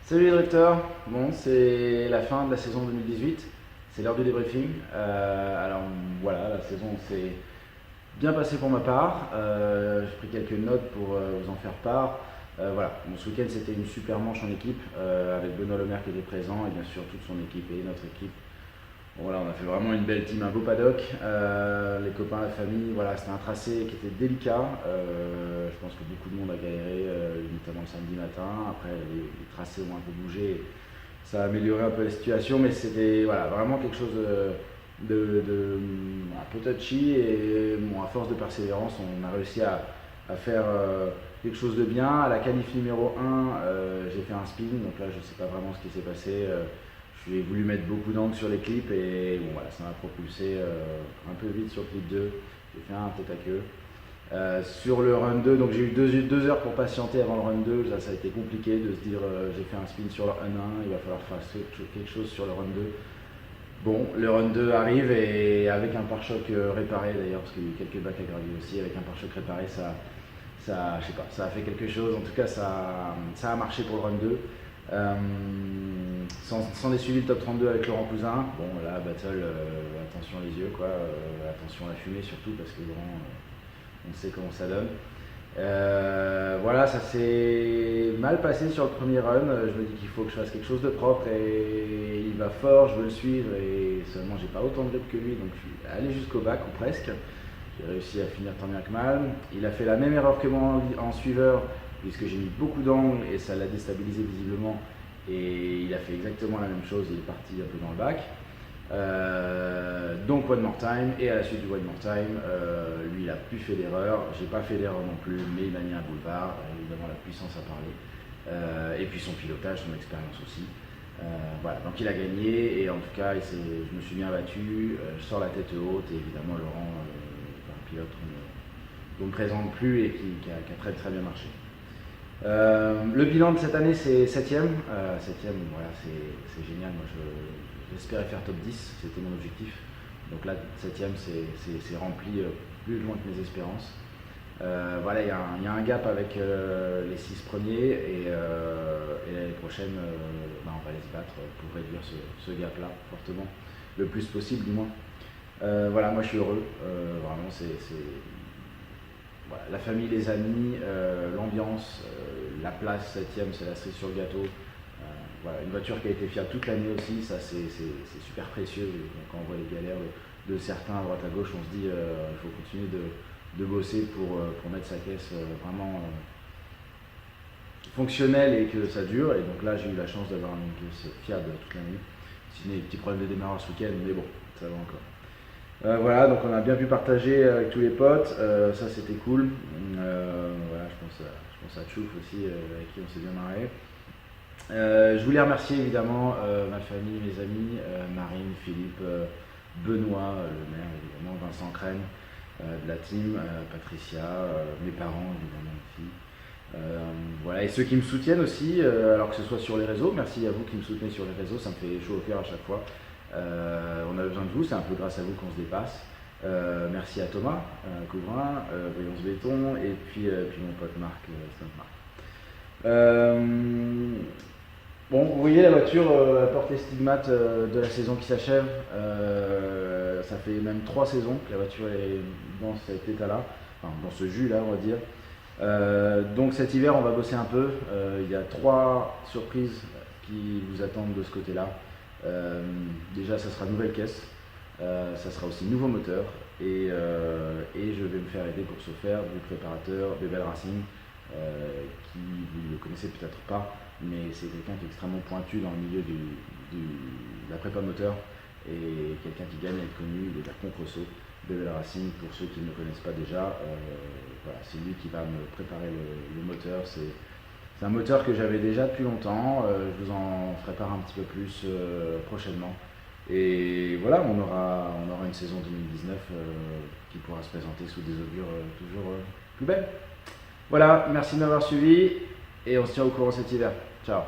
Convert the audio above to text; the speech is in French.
Salut les directeurs, bon c'est la fin de la saison 2018, c'est l'heure du débriefing. Alors voilà, la saison s'est bien passée pour ma part. J'ai pris quelques notes pour vous en faire part. Voilà, bon, ce week-end c'était une super manche en équipe avec Benoît Lemaire qui était présent et bien sûr toute son équipe et notre équipe. Bon, voilà, on a fait vraiment une belle team, un beau paddock, les copains, la famille, voilà, c'était un tracé qui était délicat. Je pense que beaucoup de monde a galéré, notamment le samedi matin. Après, les tracés ont un peu bougé, ça a amélioré un peu la situation, mais c'était voilà, vraiment quelque chose un peu touchy. Et bon, à force de persévérance, on a réussi à faire quelque chose de bien. À la qualif numéro 1, j'ai fait un spin, donc là je ne sais pas vraiment ce qui s'est passé. J'ai voulu mettre beaucoup d'angles sur les clips et bon, voilà, ça m'a propulsé un peu vite sur le clip 2. J'ai fait un tête à queue. Sur le run 2, donc j'ai eu deux heures pour patienter avant le run 2. Ça a été compliqué de se dire j'ai fait un spin sur le run 1, il va falloir faire quelque chose sur le run 2. Bon, le run 2 arrive et avec un pare-choc réparé d'ailleurs, parce qu'il y a eu quelques bacs à gravier aussi, avec un pare-choc réparé, je sais pas, ça a fait quelque chose. En tout cas, ça a marché pour le run 2. Sans les suivis le top 32 avec Laurent Pouzin. Bon là, battle, attention les yeux quoi, attention à la fumée surtout parce que Laurent, on sait comment ça donne. Voilà, ça s'est mal passé sur le premier run. Je me dis qu'il faut que je fasse quelque chose de propre et il va fort, je veux le suivre et seulement j'ai pas autant de grip que lui donc je suis allé jusqu'au bac ou presque. J'ai réussi à finir tant bien que mal. Il a fait la même erreur que moi en suiveur puisque j'ai mis beaucoup d'angles et ça l'a déstabilisé visiblement et il a fait exactement la même chose, il est parti un peu dans le bac. Donc one more time et à la suite du one more time, lui il a plus fait d'erreur, j'ai pas fait d'erreur non plus mais il m'a mis un boulevard, évidemment la puissance a parlé et puis son pilotage, son expérience aussi. Voilà, donc il a gagné et en tout cas je me suis bien battu, je sors la tête haute et évidemment Laurent, un pilote qu'on ne présente plus et qui a très très bien marché. Le bilan de cette année c'est 7ème. 7ème, voilà, c'est génial. Moi j'espérais faire top 10, c'était mon objectif. Donc là 7ème c'est rempli plus loin que mes espérances. Voilà, il y a un gap avec les 6 premiers et l'année prochaine on va aller se battre pour réduire ce gap là fortement, le plus possible du moins. Voilà, moi je suis heureux, vraiment voilà, la famille, les amis, l'ambiance, la place 7ème, c'est la cerise sur le gâteau. Voilà, une voiture qui a été fiable toute l'année aussi, ça c'est super précieux. Quand on voit les galères de certains à droite à gauche, on se dit il faut continuer de bosser pour mettre sa caisse vraiment fonctionnelle et que ça dure. Et donc là j'ai eu la chance d'avoir une caisse fiable toute l'année. Sinon des petits problèmes de démarrage ce week-end, mais bon, ça va encore. Voilà, donc on a bien pu partager avec tous les potes, ça c'était cool. Voilà, je pense à Chouf aussi, avec qui on s'est bien marré. Je voulais remercier évidemment ma famille, mes amis, Marine, Philippe, Benoît, le maire évidemment, Vincent Crène de la team, Patricia, mes parents évidemment aussi. Voilà, et ceux qui me soutiennent aussi, alors que ce soit sur les réseaux, merci à vous qui me soutenez sur les réseaux, ça me fait chaud au cœur à chaque fois. On a besoin de vous, c'est un peu grâce à vous qu'on se dépasse. Merci à Thomas Couvrin, Brillance Béton et puis mon pote Marc, bon, vous voyez la voiture porte les stigmates de la saison qui s'achève. Ça fait même 3 saisons que la voiture est dans cet état-là, enfin, dans ce jus-là on va dire. Donc cet hiver on va bosser un peu. Il y a 3 surprises qui vous attendent de ce côté-là. Déjà ça sera nouvelle caisse, ça sera aussi nouveau moteur et je vais me faire aider pour ce faire du préparateur Bebel Racing qui vous ne le connaissez peut-être pas mais c'est quelqu'un qui est extrêmement pointu dans le milieu de la prépa moteur et quelqu'un qui gagne à être connu, il est à Compresso. Bebel Racing, pour ceux qui ne le connaissent pas déjà, voilà, c'est lui qui va me préparer le moteur. C'est un moteur que j'avais déjà depuis longtemps, je vous en ferai part un petit peu plus prochainement. Et voilà, on aura une saison 2019 qui pourra se présenter sous des augures toujours plus belles. Voilà, merci de m'avoir suivi et on se tient au courant cet hiver. Ciao.